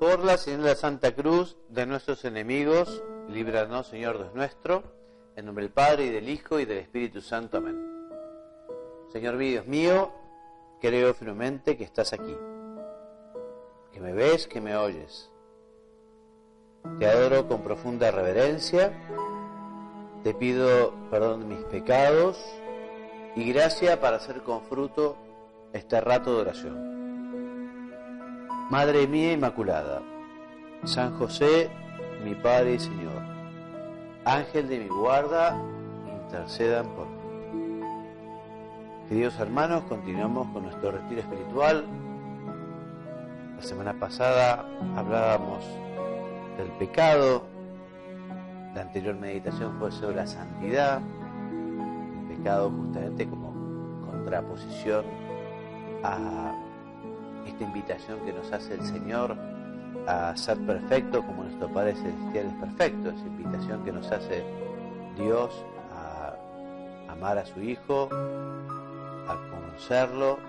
Por la señal de la Santa Cruz de nuestros enemigos, líbranos, Señor Dios nuestro, en nombre del Padre, y del Hijo, y del Espíritu Santo. Amén. Señor Dios mío, creo firmemente que estás aquí, que me ves, que me oyes. Te adoro con profunda reverencia, te pido perdón de mis pecados y gracia para hacer con fruto este rato de oración. Madre mía Inmaculada, San José, mi Padre y Señor, Ángel de mi guarda, intercedan por mí. Queridos hermanos, continuamos con nuestro retiro espiritual. La semana pasada hablábamos del pecado, la anterior meditación fue sobre la santidad, el pecado justamente como contraposición a esta invitación que nos hace el Señor a ser perfecto como nuestro Padre Celestial es perfecto, esa invitación que nos hace Dios a amar a su Hijo, a conocerlo,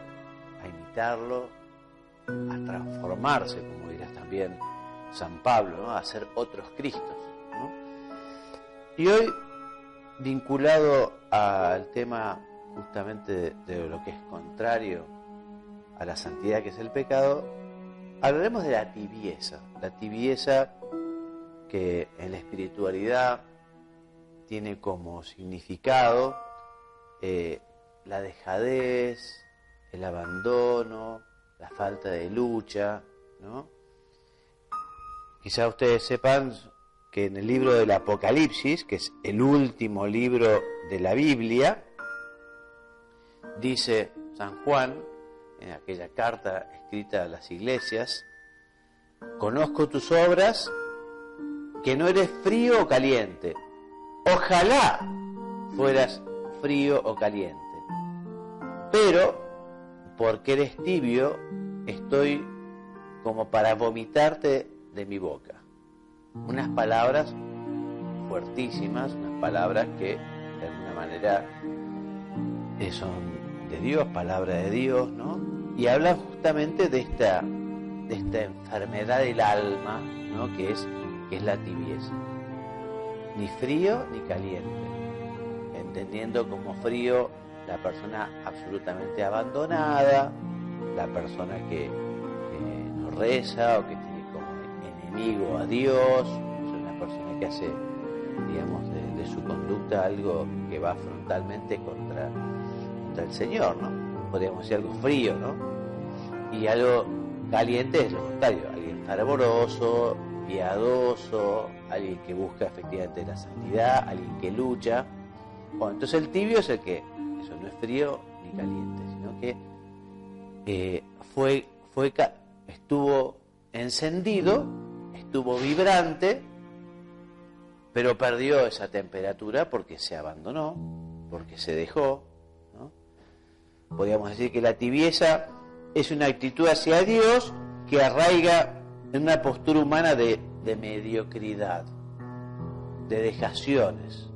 a imitarlo, a transformarse, como dirás también San Pablo, ¿no? A ser otros Cristos, ¿no? Y hoy, vinculado al tema justamente de lo que es contrario a la santidad, que es el pecado, hablaremos de la tibieza que en la espiritualidad tiene como significado la dejadez, el abandono, la falta de lucha, ¿no? Quizá ustedes sepan que en el libro del Apocalipsis, que es el último libro de la Biblia, dice San Juan, en aquella carta escrita a las iglesias: conozco tus obras, que no eres frío o caliente. Ojalá fueras frío o caliente, pero porque eres tibio, estoy como para vomitarte de mi boca. Unas palabras fuertísimas, unas palabras que de alguna manera son de Dios, palabra de Dios, ¿no? Y habla justamente de esta enfermedad del alma, ¿no? que es la tibieza. Ni frío ni caliente, entendiendo como frío la persona absolutamente abandonada, la persona que no reza o que tiene como enemigo a Dios, es una persona que hace, digamos, de su conducta algo que va frontalmente contra el Señor, ¿no? Podríamos decir algo frío, ¿no? Y algo caliente es lo contrario, alguien fervoroso, piadoso, alguien que busca efectivamente la santidad, alguien que lucha. Bueno, entonces el tibio es el que, eso no es frío ni caliente, sino que estuvo encendido, estuvo vibrante, pero perdió esa temperatura porque se abandonó, porque se dejó, ¿no? Podríamos decir que la tibieza es una actitud hacia Dios que arraiga en una postura humana de mediocridad, de dejaciones.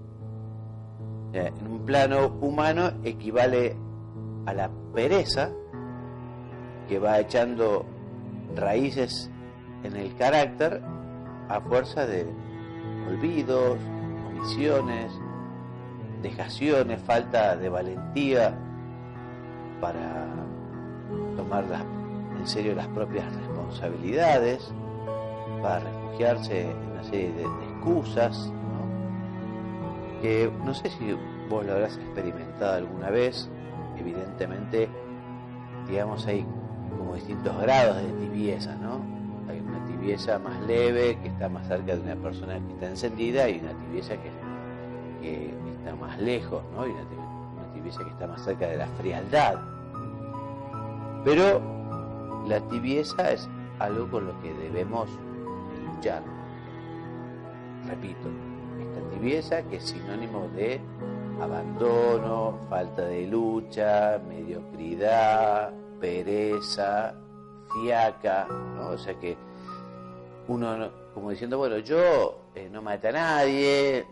En un plano humano equivale a la pereza, que va echando raíces en el carácter a fuerza de olvidos, omisiones, dejaciones, falta de valentía para tomar en serio las propias responsabilidades, para refugiarse en una serie de excusas, ¿no? Que no sé si vos lo habrás experimentado alguna vez. Evidentemente, digamos, hay como distintos grados de tibieza, ¿no? Hay una tibieza más leve, que está más cerca de una persona que está encendida, y una tibieza que está más lejos, ¿no? Y una tibieza que está más cerca de la frialdad. Pero la tibieza es algo con lo que debemos luchar. Repito, esta tibieza que es sinónimo de abandono, falta de lucha, mediocridad, pereza, fiaca, ¿no? O sea que uno, como diciendo, bueno, yo no maté a nadie,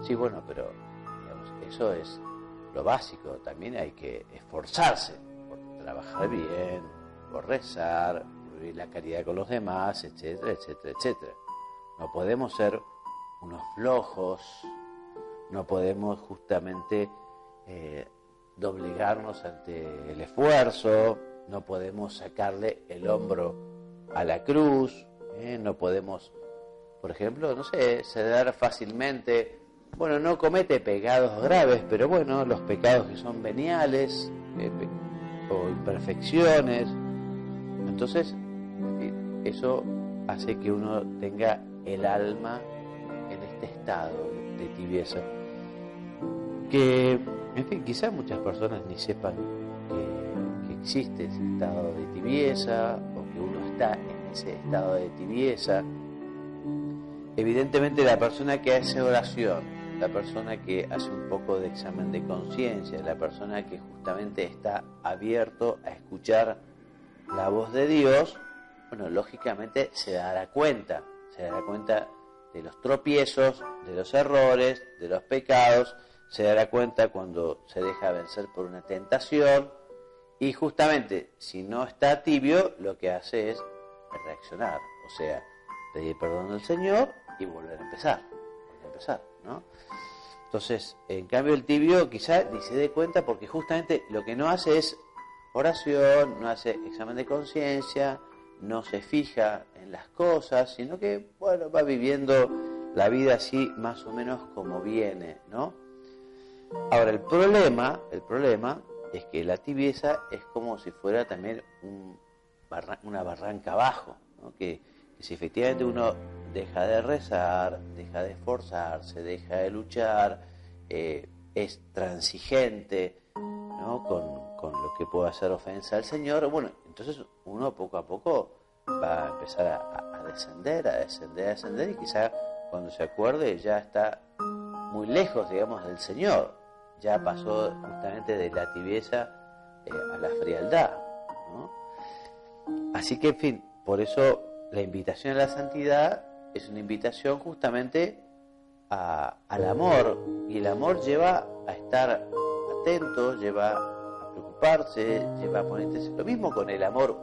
sí, bueno, pero digamos, eso es lo básico. También hay que esforzarse por trabajar bien, por rezar, vivir la caridad con los demás, etcétera, etcétera, etcétera. No podemos ser unos flojos, no podemos justamente doblegarnos ante el esfuerzo, no podemos sacarle el hombro a la cruz, no podemos, por ejemplo, no sé, ceder fácilmente. Bueno, no comete pecados graves, pero bueno, los pecados que son veniales o imperfecciones. Entonces, en fin, eso hace que uno tenga el alma en este estado de tibieza. Que, en fin, quizás muchas personas ni sepan que existe ese estado de tibieza o que uno está en ese estado de tibieza. Evidentemente la persona que hace oración, la persona que hace un poco de examen de conciencia, la persona que justamente está abierto a escuchar la voz de Dios, bueno, lógicamente se dará cuenta de los tropiezos, de los errores, de los pecados, se dará cuenta cuando se deja vencer por una tentación y justamente si no está tibio lo que hace es reaccionar, o sea, pedir perdón al Señor y volver a empezar, ¿no? Entonces, en cambio el tibio quizá ni se dé cuenta porque justamente lo que no hace es oración, no hace examen de conciencia, no se fija en las cosas, sino que, bueno, va viviendo la vida así más o menos como viene, ¿no? Ahora, el problema es que la tibieza es como si fuera también una barranca abajo, ¿no? Que si efectivamente uno deja de rezar, deja de esforzarse, deja de luchar, es transigente, ¿no? con lo que pueda hacer ofensa al Señor, bueno, entonces uno poco a poco va a empezar a descender y quizá cuando se acuerde ya está muy lejos, digamos, del Señor, ya pasó justamente de la tibieza a la frialdad, ¿no? Así que, en fin, por eso la invitación a la santidad es una invitación justamente al amor, y el amor lleva a estar atento, lleva a preocuparse, lleva a ponerse. Lo mismo con el amor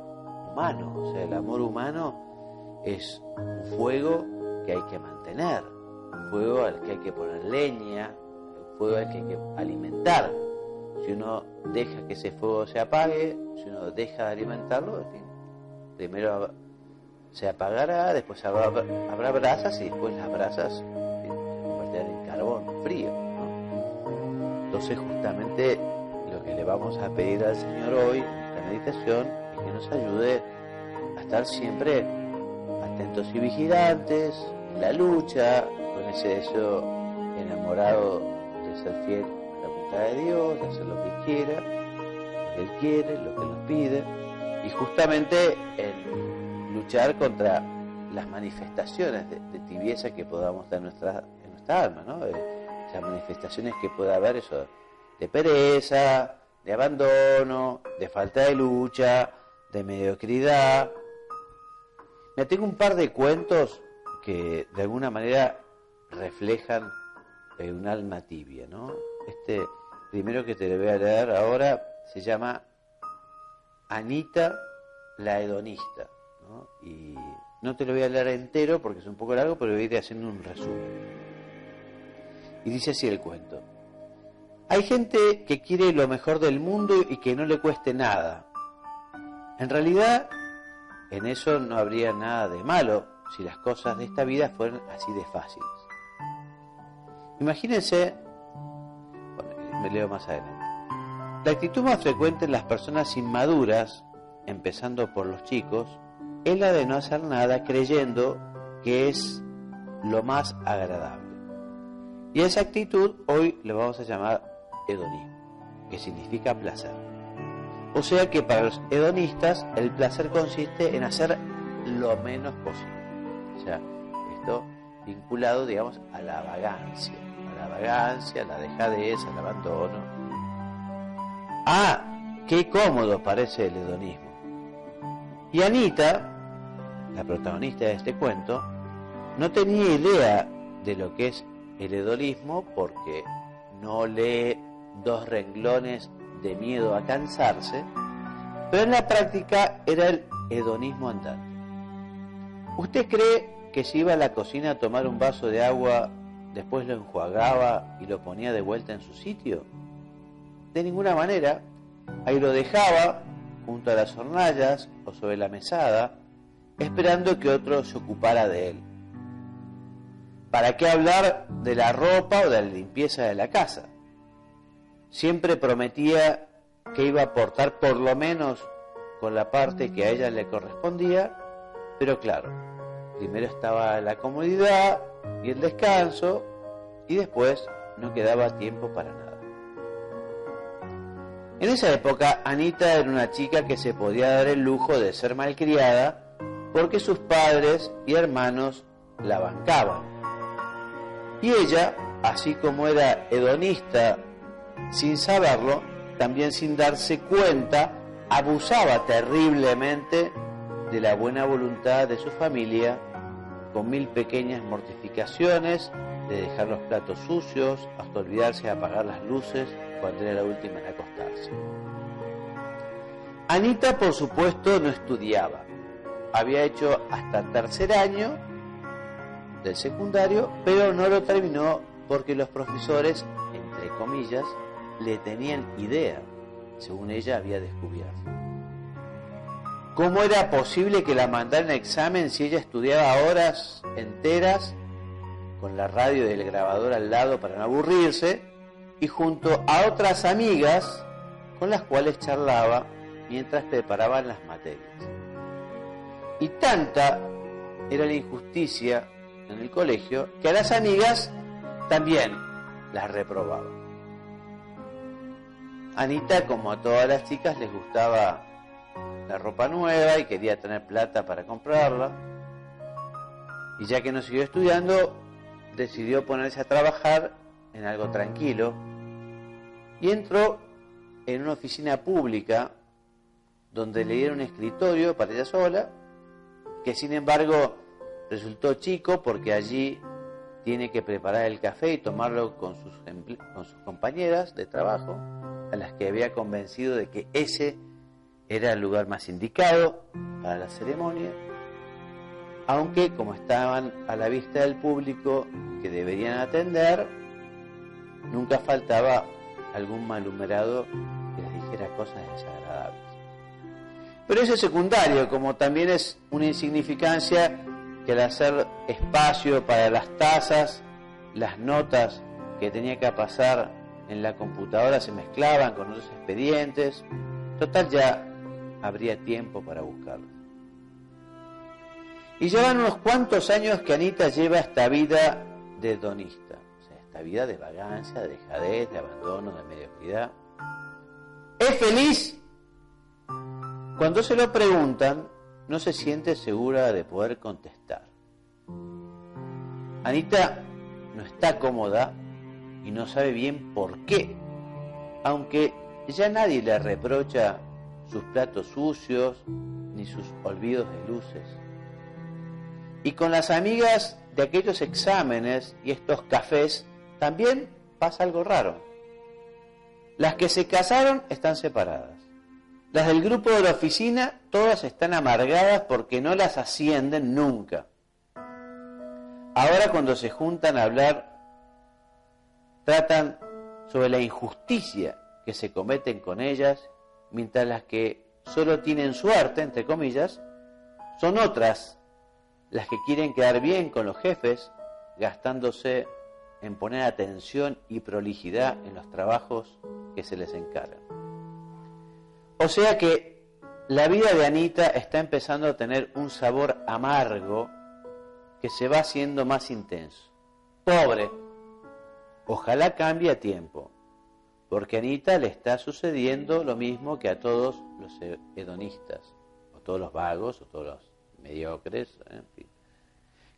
humano, o sea, el amor humano es un fuego que hay que mantener, un fuego al que hay que poner leña, un fuego al que hay que alimentar. Si uno deja que ese fuego se apague, si uno deja de alimentarlo, en fin, primero se apagará, después habrá brasas y después las brasas se convertirán en carbón frío, ¿no? Entonces justamente lo que le vamos a pedir al Señor hoy en esta meditación es que nos ayude a estar siempre atentos y vigilantes en la lucha, con ese deseo enamorado de ser fiel a la voluntad de Dios, de hacer lo que Él quiera, lo que Él quiere, lo que nos pide, y justamente en luchar contra las manifestaciones de tibieza que podamos dar en nuestra alma, ¿no? Las manifestaciones que pueda haber, eso de pereza, de abandono, de falta de lucha, de mediocridad. Me tengo un par de cuentos que de alguna manera reflejan un alma tibia, ¿no? Este primero que te lo voy a leer ahora se llama Anita la hedonista, ¿no? Y no te lo voy a leer entero porque es un poco largo, pero voy a ir haciendo un resumen. Y dice así el cuento: hay gente que quiere lo mejor del mundo y que no le cueste nada. En realidad, en eso no habría nada de malo si las cosas de esta vida fueran así de fáciles. Imagínense, bueno, me leo más adelante. La actitud más frecuente en las personas inmaduras, empezando por los chicos, es la de no hacer nada creyendo que es lo más agradable. Y esa actitud hoy le vamos a llamar hedonismo, que significa placer. O sea que para los hedonistas el placer consiste en hacer lo menos posible. O sea, esto vinculado, digamos, a la vagancia, a la dejadez, al abandono. Qué cómodo parece el hedonismo. Y Anita, la protagonista de este cuento, no tenía idea de lo que es el hedonismo porque no lee 2 renglones de miedo a cansarse, pero en la práctica era hedonismo andante. ¿Usted cree que si iba a la cocina a tomar un vaso de agua, después lo enjuagaba y lo ponía de vuelta en su sitio? De ninguna manera. Ahí lo dejaba junto a las hornallas o sobre la mesada, esperando que otro se ocupara de él. ¿Para qué hablar de la ropa o de la limpieza de la casa? Siempre prometía que iba a aportar por lo menos con la parte que a ella le correspondía, pero claro, primero estaba la comodidad y el descanso, y después no quedaba tiempo para nada. En esa época, Anita era una chica que se podía dar el lujo de ser malcriada porque sus padres y hermanos la bancaban. Y ella, así como era hedonista sin saberlo, también sin darse cuenta, abusaba terriblemente de la buena voluntad de su familia, con 1000 pequeñas mortificaciones, de dejar los platos sucios hasta olvidarse de apagar las luces cuando era la última en acostarse. Anita, por supuesto, no estudiaba. Había hecho hasta tercer año del secundario, pero no lo terminó porque los profesores, entre comillas, le tenían idea, según ella había descubierto. ¿Cómo era posible que la mandaran a examen si ella estudiaba horas enteras con la radio y el grabador al lado para no aburrirse, y junto a otras amigas con las cuales charlaba mientras preparaban las materias? Y tanta era la injusticia en el colegio que a las amigas también las reprobaba. Anita, como a todas las chicas, les gustaba la ropa nueva y quería tener plata para comprarla, y ya que no siguió estudiando, decidió ponerse a trabajar en algo tranquilo y entró en una oficina pública donde le dieron un escritorio para ella sola, que sin embargo resultó chico porque allí tiene que preparar el café y tomarlo con sus compañeras de trabajo, a las que había convencido de que ese era el lugar más indicado para la ceremonia, aunque como estaban a la vista del público que deberían atender, nunca faltaba algún malhumorado que les dijera cosas desagradables. Pero eso es secundario, como también es una insignificancia que al hacer espacio para las tazas, las notas que tenía que pasar en la computadora se mezclaban con otros expedientes. Total, ya habría tiempo para buscarlo. Y llevan unos cuantos años que Anita lleva esta vida de hedonista, o sea, esta vida de vagancia, de dejadez, de abandono, de mediocridad. ¿Es feliz? Cuando se lo preguntan, no se siente segura de poder contestar. Anita no está cómoda y no sabe bien por qué, aunque ya nadie le reprocha sus platos sucios ni sus olvidos de luces. Y con las amigas de aquellos exámenes y estos cafés también pasa algo raro. Las que se casaron están separadas. Las del grupo de la oficina todas están amargadas porque no las ascienden nunca. Ahora cuando se juntan a hablar, tratan sobre la injusticia que se cometen con ellas, mientras las que solo tienen suerte, entre comillas, son otras las que quieren quedar bien con los jefes, gastándose en poner atención y prolijidad en los trabajos que se les encargan. O sea que la vida de Anita está empezando a tener un sabor amargo que se va haciendo más intenso. Pobre, ojalá cambie a tiempo, porque a Anita le está sucediendo lo mismo que a todos los hedonistas, o todos los vagos, o todos los mediocres, en fin,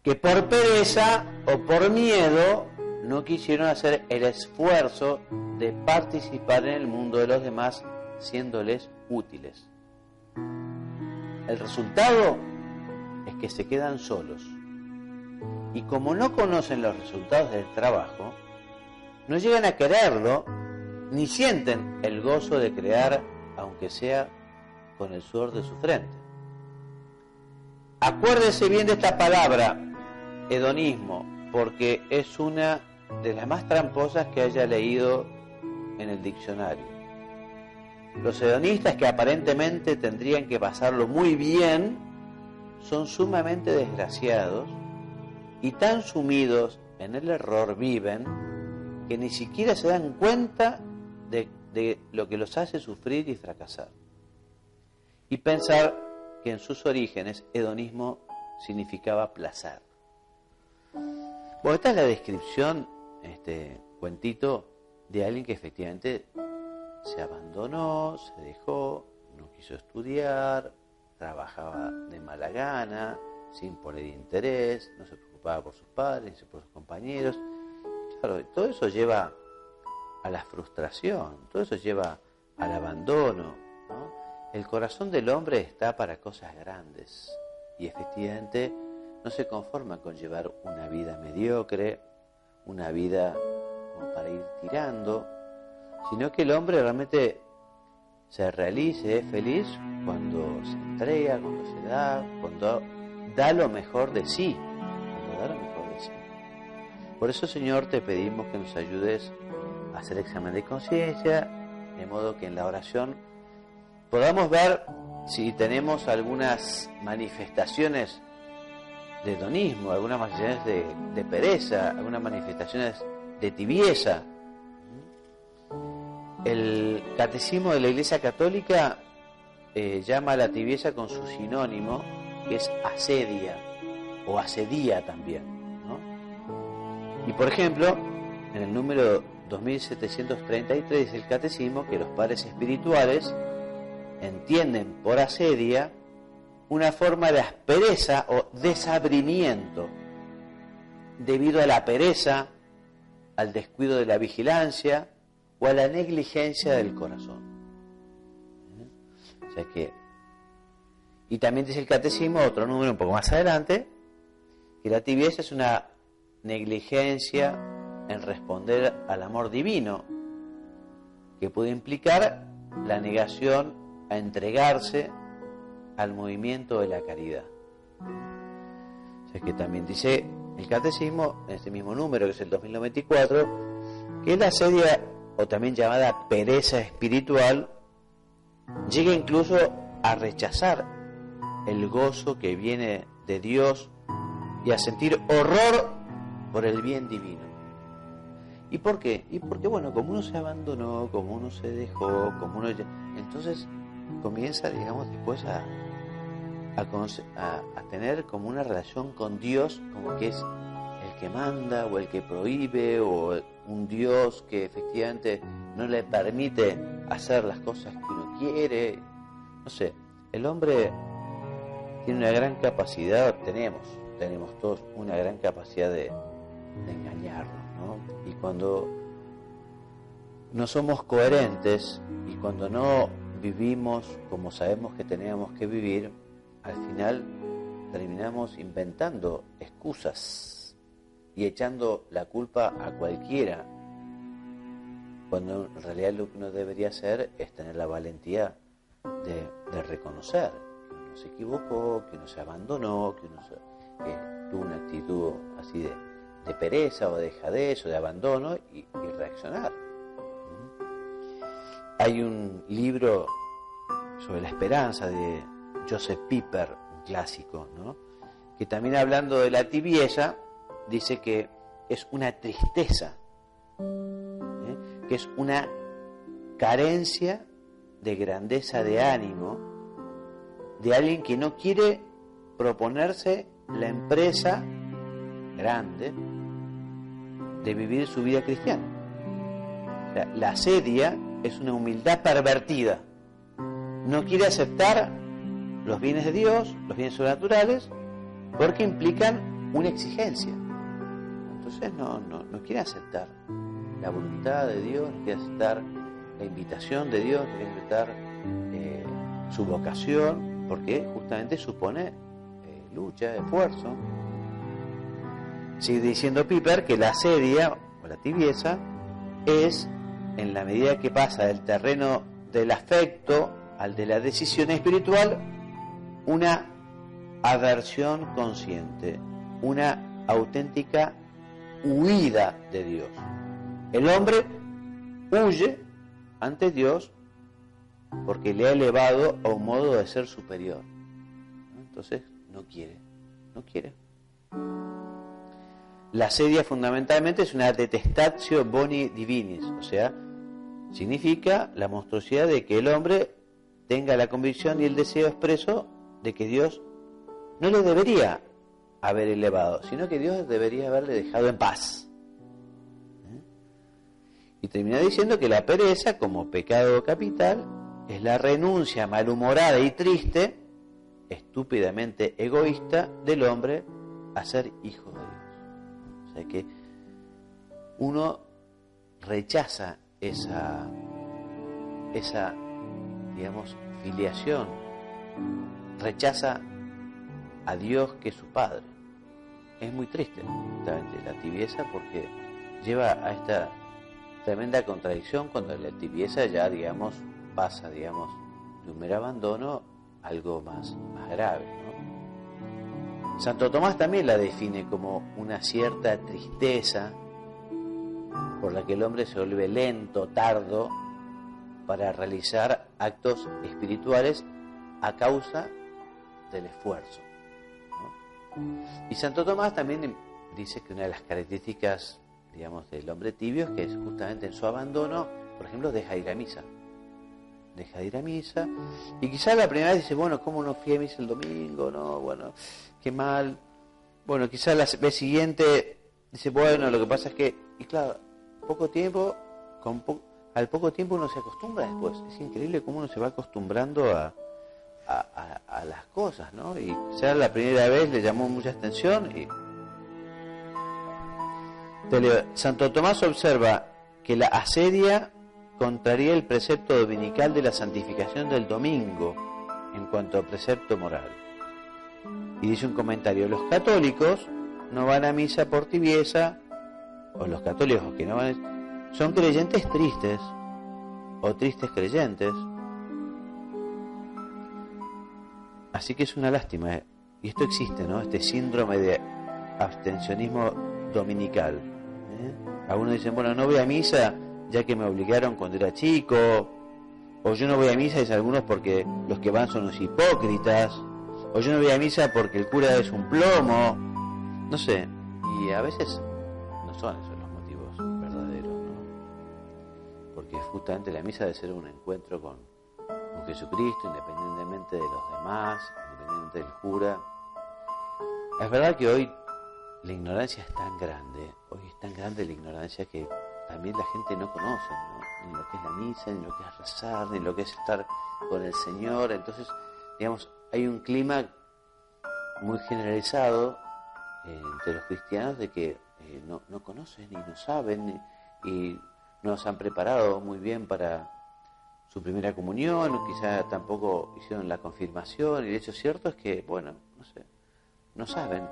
que por pereza o por miedo no quisieron hacer el esfuerzo de participar en el mundo de los demás, siéndoles útiles. El resultado es que se quedan solos, y como no conocen los resultados del trabajo, no llegan a quererlo, ni sienten el gozo de crear, aunque sea con el sudor de su frente. Acuérdese bien de esta palabra, hedonismo, porque es una de las más tramposas que haya leído en el diccionario. Los hedonistas, que aparentemente tendrían que pasarlo muy bien, son sumamente desgraciados y tan sumidos en el error viven que ni siquiera se dan cuenta de lo que los hace sufrir y fracasar. Y pensar que en sus orígenes hedonismo significaba placer. Bueno, esta es la descripción, este cuentito, de alguien que efectivamente se abandonó, se dejó, no quiso estudiar, trabajaba de mala gana, sin poner interés, no se preocupaba por sus padres, ni por sus compañeros. Claro, todo eso lleva a la frustración, todo eso lleva al abandono, ¿no? El corazón del hombre está para cosas grandes y efectivamente no se conforma con llevar una vida mediocre, una vida como para ir tirando, sino que el hombre realmente se realice, es feliz cuando se entrega, cuando se da, cuando da lo mejor de sí, Por eso, Señor, te pedimos que nos ayudes a hacer examen de conciencia, de modo que en la oración podamos ver si tenemos algunas manifestaciones de hedonismo, algunas manifestaciones de pereza, algunas manifestaciones de tibieza. El Catecismo de la Iglesia Católica llama a la tibieza con su sinónimo, que es asedia o asedía también, ¿no? Y por ejemplo, en el número 2733 dice el Catecismo que los padres espirituales entienden por asedia una forma de aspereza o desabrimiento debido a la pereza, al descuido de la vigilancia o a la negligencia del corazón. O sea que, y también dice el Catecismo, otro número un poco más adelante, que la tibieza es una negligencia en responder al amor divino, que puede implicar la negación a entregarse al movimiento de la caridad. O sea que también dice el Catecismo, en este mismo número, que es el 2094, que la asedia, o también llamada pereza espiritual, llega incluso a rechazar el gozo que viene de Dios y a sentir horror por el bien divino. ¿Y por qué? Y porque, bueno, como uno se abandonó, como uno se dejó, como uno... Entonces comienza, digamos, después a tener como una relación con Dios, como que es el que manda o el que prohíbe, o un Dios que efectivamente no le permite hacer las cosas que uno quiere. No sé, el hombre tiene una gran capacidad, tenemos todos una gran capacidad de engañarnos, ¿no? Y cuando no somos coherentes y cuando no vivimos como sabemos que tenemos que vivir, al final terminamos inventando excusas y echando la culpa a cualquiera, cuando en realidad lo que uno debería hacer es tener la valentía de reconocer que uno se equivocó, que uno se abandonó, que tuvo una actitud así de pereza o de dejadez o de abandono y reaccionar. Hay un libro sobre la esperanza de Joseph Pieper, un clásico, ¿no?, que también, hablando de la tibieza, dice que es una tristeza, que es una carencia de grandeza de ánimo de alguien que no quiere proponerse la empresa grande de vivir su vida cristiana. O sea, la asedia es una humildad pervertida. No quiere aceptar los bienes de Dios, los bienes sobrenaturales, porque implican una exigencia. Entonces no quiere aceptar la voluntad de Dios, no quiere aceptar la invitación de Dios, no quiere aceptar su vocación, porque justamente supone lucha, esfuerzo. Sigue diciendo Piper que la asedia o la tibieza es, en la medida que pasa del terreno del afecto al de la decisión espiritual, una aversión consciente, una auténtica huida de Dios. El hombre huye ante Dios porque le ha elevado a un modo de ser superior. Entonces no quiere. La asedia fundamentalmente es una detestatio boni divinis, o sea, significa la monstruosidad de que el hombre tenga la convicción y el deseo expreso de que Dios no le debería haber elevado, sino que Dios debería haberle dejado en paz. Y termina diciendo que la pereza, como pecado capital, es la renuncia malhumorada y triste, estúpidamente egoísta, del hombre a ser hijo de Dios. O sea que uno rechaza esa digamos, filiación, rechaza a Dios que es su Padre. Es muy triste, justamente, la tibieza, porque lleva a esta tremenda contradicción cuando la tibieza ya, digamos, pasa, digamos, de un mero abandono a algo más grave, ¿no? Santo Tomás también la define como una cierta tristeza por la que el hombre se vuelve lento, tardo, para realizar actos espirituales a causa del esfuerzo, ¿no? Y Santo Tomás también dice que una de las características, digamos, del hombre tibio es que es justamente en su abandono, por ejemplo, deja de ir a misa, y quizás la primera vez dice, bueno, ¿cómo no fui a misa el domingo? No, bueno, qué mal. Bueno, quizás la vez siguiente dice, bueno, lo que pasa es que, y claro, al poco tiempo uno se acostumbra después. Es increíble cómo uno se va acostumbrando a las cosas, ¿no? Y quizás la primera vez le llamó mucha atención y Santo Tomás observa que la asedia contraría el precepto dominical de la santificación del domingo en cuanto a precepto moral. Y dice un comentario, los católicos no van a misa por tibieza, o los católicos que no van son creyentes tristes, o tristes creyentes. Así que es una lástima, y esto existe, ¿no? Este síndrome de abstencionismo dominical. Algunos dicen, bueno, no voy a misa ya que me obligaron cuando era chico, o yo no voy a misa, dicen algunos, porque los que van son unos hipócritas, o yo no voy a misa porque el cura es un plomo, no sé, y a veces no son esos los motivos verdaderos, ¿no? Porque justamente la misa debe ser un encuentro con Jesucristo, independientemente de los demás, independientemente del cura. Es verdad que hoy la ignorancia es tan grande, la ignorancia que también la gente no conoce, ¿no? Ni lo que es la misa, ni lo que es rezar, ni lo que es estar con el Señor. Entonces, digamos, hay un clima muy generalizado entre los cristianos de que no conocen y no saben y no se han preparado muy bien para su primera comunión, o quizá tampoco hicieron la confirmación, y el hecho cierto es que, bueno, no sé, no saben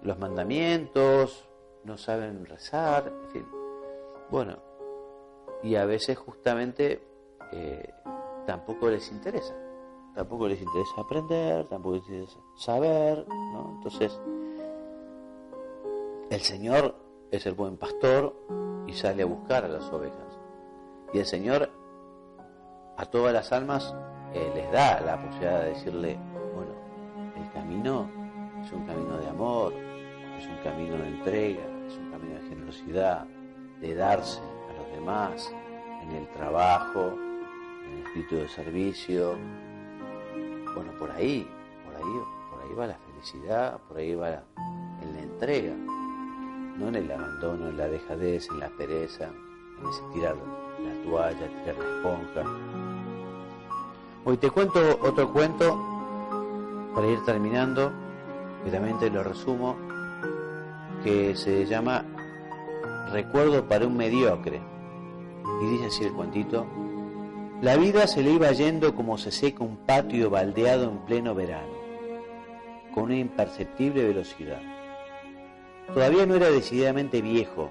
los mandamientos, no saben rezar, en fin. Bueno, y a veces justamente tampoco les interesa aprender, tampoco les interesa saber, ¿no? Entonces, el Señor es el buen pastor y sale a buscar a las ovejas. Y el Señor a todas las almas les da la posibilidad de decirle, bueno, el camino es un camino de amor, es un camino de entrega, es un camino de generosidad, de darse a los demás, en el trabajo, en el espíritu de servicio. Bueno, por ahí va la felicidad, por ahí va en la entrega, no en el abandono, en la dejadez, en la pereza, en ese tirar la toalla, tirar la esponja. Hoy te cuento otro cuento para ir terminando, que también te lo resumo, que se llama Recuerdo para un mediocre, y dice así el cuentito: la vida se le iba yendo como se seca un patio baldeado en pleno verano, con una imperceptible velocidad. Todavía no era decididamente viejo,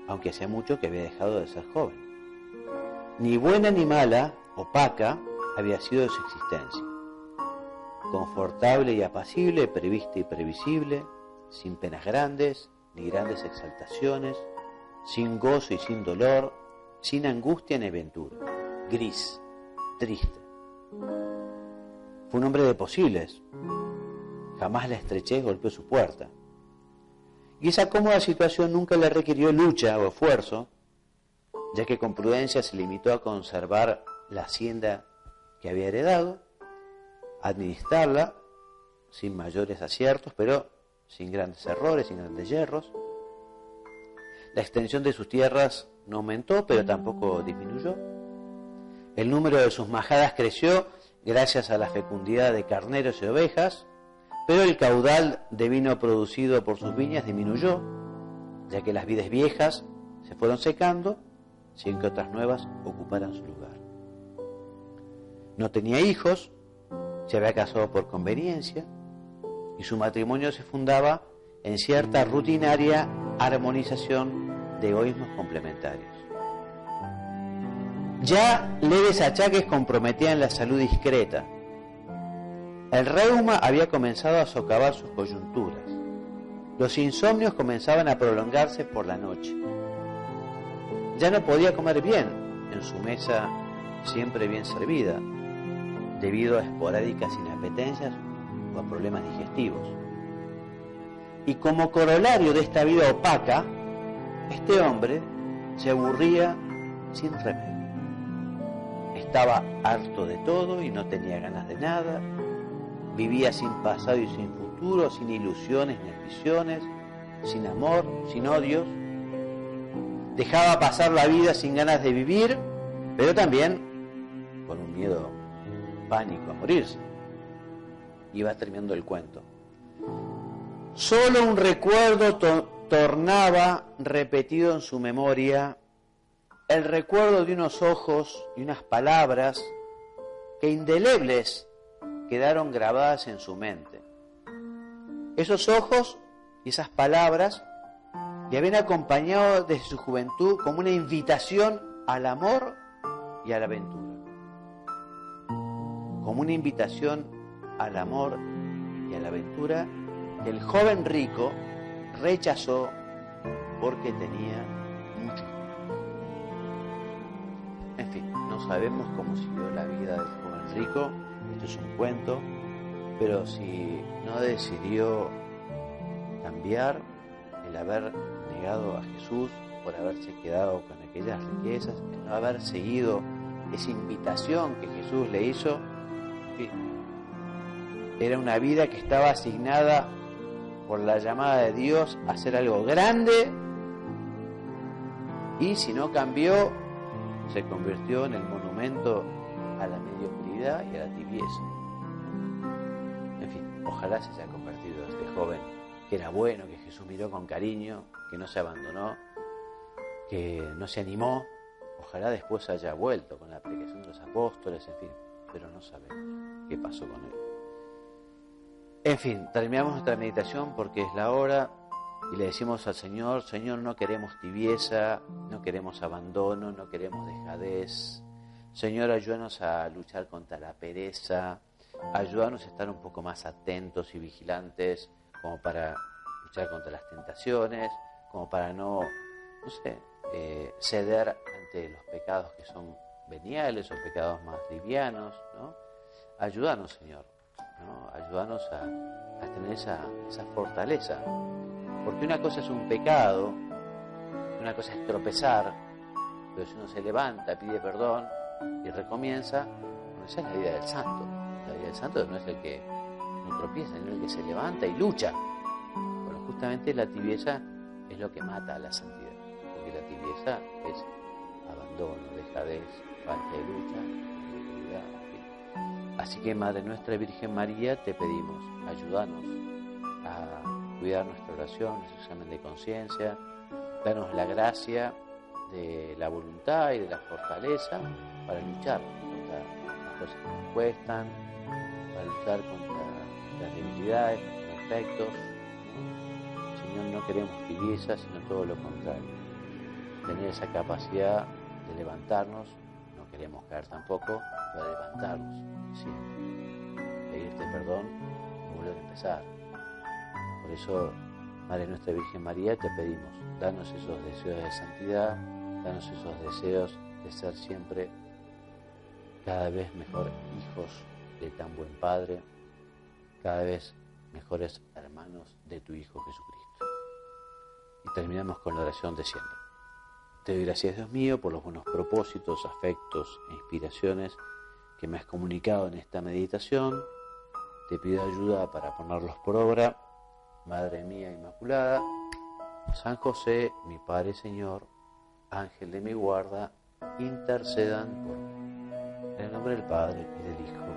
aunque hacía mucho que había dejado de ser joven. Ni buena ni mala, opaca, había sido su existencia. confortable y apacible, prevista y previsible, sin penas grandes, ni grandes exaltaciones, sin gozo y sin dolor, sin angustia ni aventura, gris, triste. Fue un hombre de posibles. Jamás la estrechez golpeó su puerta. Y esa cómoda situación nunca le requirió lucha o esfuerzo, ya que con prudencia se limitó a conservar la hacienda que había heredado, administrarla sin mayores aciertos, pero sin grandes errores, sin grandes yerros. La extensión de sus tierras no aumentó, pero tampoco disminuyó. El número de sus majadas creció gracias a la fecundidad de carneros y ovejas, pero el caudal de vino producido por sus viñas disminuyó, ya que las vides viejas se fueron secando sin que otras nuevas ocuparan su lugar. No tenía hijos, se había casado por conveniencia, y su matrimonio se fundaba en cierta rutinaria armonización de egoísmos complementarios. Ya leves achaques comprometían la salud discreta. El reuma había comenzado a socavar sus coyunturas. Los insomnios comenzaban a prolongarse por la noche. Ya no podía comer bien en su mesa siempre bien servida, debido a esporádicas inapetencias o a problemas digestivos. Y como corolario de esta vida opaca, este hombre se aburría sin remedio. Estaba harto de todo y no tenía ganas de nada. Vivía sin pasado y sin futuro, sin ilusiones ni ambiciones, sin amor, sin odios. Dejaba pasar la vida sin ganas de vivir, pero también con un miedo, pánico a morirse. Iba terminando el cuento. Solo un recuerdo tornaba repetido en su memoria, el recuerdo de unos ojos y unas palabras que indelebles quedaron grabadas en su mente. Esos ojos y esas palabras le habían acompañado desde su juventud como una invitación al amor y a la aventura. Como una invitación al amor y a la aventura que el joven rico rechazó porque tenía mucho. En fin, no sabemos cómo siguió la vida del joven rico, esto es un cuento, pero si no decidió cambiar el haber negado a Jesús por haberse quedado con aquellas riquezas, el no haber seguido esa invitación que Jesús le hizo, en fin, era una vida que estaba asignada por la llamada de Dios a hacer algo grande, y si no cambió, se convirtió en el monumento a la mediocridad y a la tibieza. En fin, ojalá se haya convertido este joven, que era bueno, que Jesús miró con cariño, que no se abandonó, que no se animó. Ojalá después haya vuelto con la predicación de los apóstoles, en fin, pero no sabemos qué pasó con él. En fin, terminamos nuestra meditación porque es la hora y le decimos al Señor: Señor, no queremos tibieza, no queremos abandono, no queremos dejadez. Señor, ayúdanos a luchar contra la pereza, ayúdanos a estar un poco más atentos y vigilantes, como para luchar contra las tentaciones, como para no ceder ante los pecados que son veniales o pecados más livianos, ¿no? Ayúdanos, Señor, ¿no? Ayúdanos a tener esa fortaleza, porque una cosa es un pecado, una cosa es tropezar, pero si uno se levanta, pide perdón y recomienza, bueno, esa es la vida del santo. La vida del santo no es el que no tropieza, sino el que se levanta y lucha. Bueno, justamente la tibieza es lo que mata a la santidad, porque la tibieza es abandono, dejadez, falta de lucha, mediocridad, en fin. Así que, Madre nuestra Virgen María, te pedimos, ayúdanos a cuidar nuestra oración, nuestro examen de conciencia, danos la gracia de la voluntad y de la fortaleza para luchar contra las cosas que nos cuestan, para luchar contra las debilidades, los defectos. Señor, no queremos tibieza, sino todo lo contrario. Tener esa capacidad de levantarnos, no queremos caer tampoco, pero de levantarnos siempre. Pedirte pedirte perdón y volver a empezar. Por eso, Madre nuestra Virgen María, te pedimos, danos esos deseos de santidad, danos esos deseos de ser siempre cada vez mejor hijos de tan buen Padre, cada vez mejores hermanos de tu Hijo Jesucristo. Y terminamos con la oración de siempre. Te doy gracias, Dios mío, por los buenos propósitos, afectos e inspiraciones que me has comunicado en esta meditación. Te pido ayuda para ponerlos por obra. Madre mía Inmaculada, San José, mi Padre y Señor, ángel de mi guarda, intercedan por mí. En el nombre del Padre, y del Hijo,